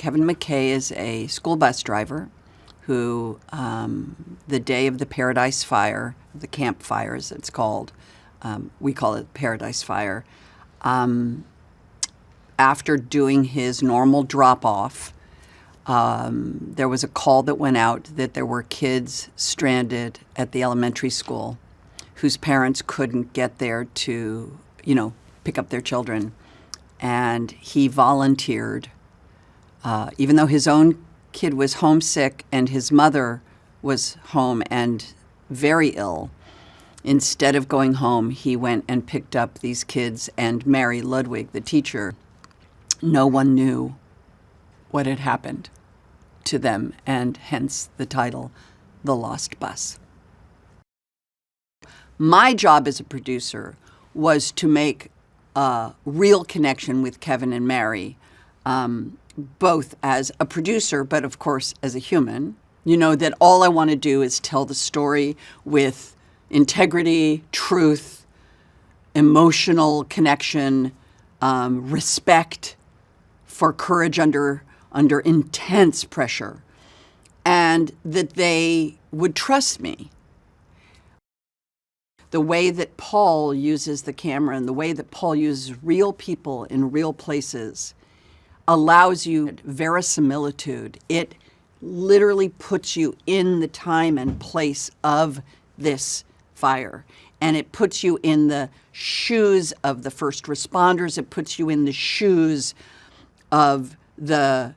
Kevin McKay is a school bus driver who, the day of the Paradise Fire, the Camp Fire as it's called, we call it Paradise Fire, after doing his normal drop-off, there was a call that went out that there were kids stranded at the elementary school whose parents couldn't get there to, pick up their children. And he volunteered, even though his own kid was homesick and his mother was home and very ill. Instead of going home, he went and picked up these kids, and Mary Ludwig, the teacher, no one knew what had happened to them, and hence the title, The Lost Bus. My job as a producer was to make a real connection with Kevin and Mary, both as a producer, but of course as a human. That all I want to do is tell the story with integrity, truth, emotional connection, respect for courage under intense pressure, and that they would trust me. The way that Paul uses the camera and the way that Paul uses real people in real places allows you verisimilitude. It literally puts you in the time and place of this fire. And it puts you in the shoes of the first responders. It puts you in the shoes of the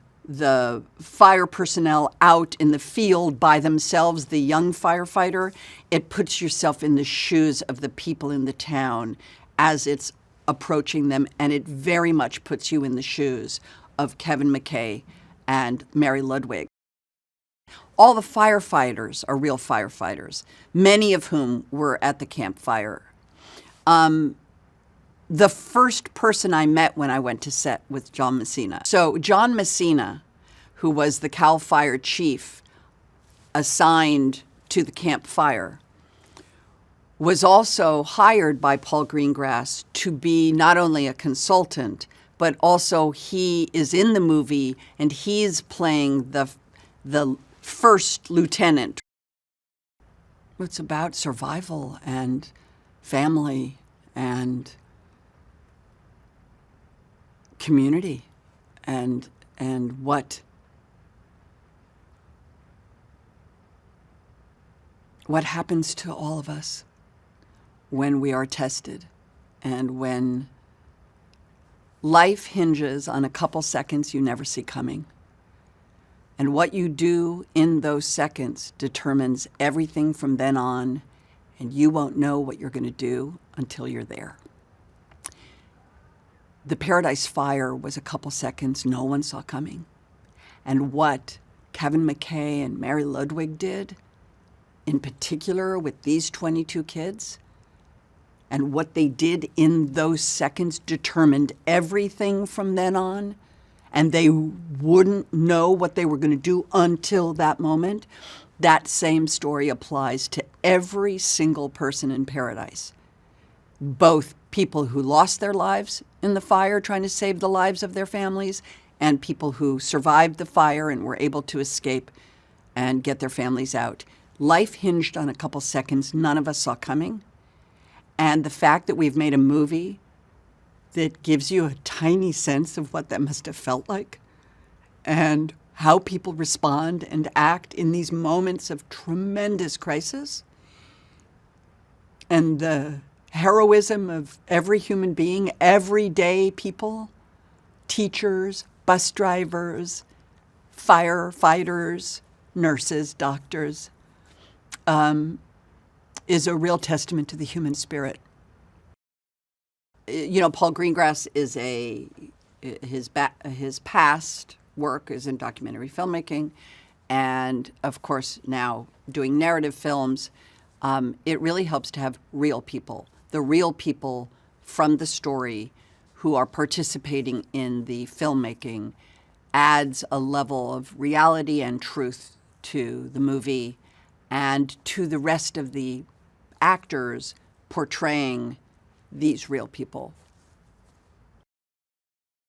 fire personnel out in the field by themselves, the young firefighter. It puts yourself in the shoes of the people in the town as it's approaching them, and it very much puts you in the shoes of Kevin McKay and Mary Ludwig. All the firefighters are real firefighters, many of whom were at the campfire. The first person I met when I went to set was John Messina. So John Messina, who was the CAL FIRE chief assigned to the campfire, was also hired by Paul Greengrass to be not only a consultant, but also he is in the movie and he's playing the first lieutenant. It's about survival and family and community and what happens to all of us when we are tested and when life hinges on a couple seconds you never see coming. And what you do in those seconds determines everything from then on, and you won't know what you're going to do until you're there. The Paradise Fire was a couple seconds no one saw coming. And what Kevin McKay and Mary Ludwig did, in particular with these 22 kids, and what they did in those seconds determined everything from then on, and they wouldn't know what they were going to do until that moment. That same story applies to every single person in Paradise, both people who lost their lives in the fire trying to save the lives of their families and people who survived the fire and were able to escape and get their families out. Life hinged on a couple seconds none of us saw coming. And the fact that we've made a movie that gives you a tiny sense of what that must have felt like and how people respond and act in these moments of tremendous crisis, and the heroism of every human being, everyday people, teachers, bus drivers, firefighters, nurses, doctors, is a real testament to the human spirit. Paul Greengrass is his past work is in documentary filmmaking, and of course now doing narrative films. It really helps to have real people, the real people from the story who are participating in the filmmaking, adds a level of reality and truth to the movie and to the rest of the actors portraying these real people.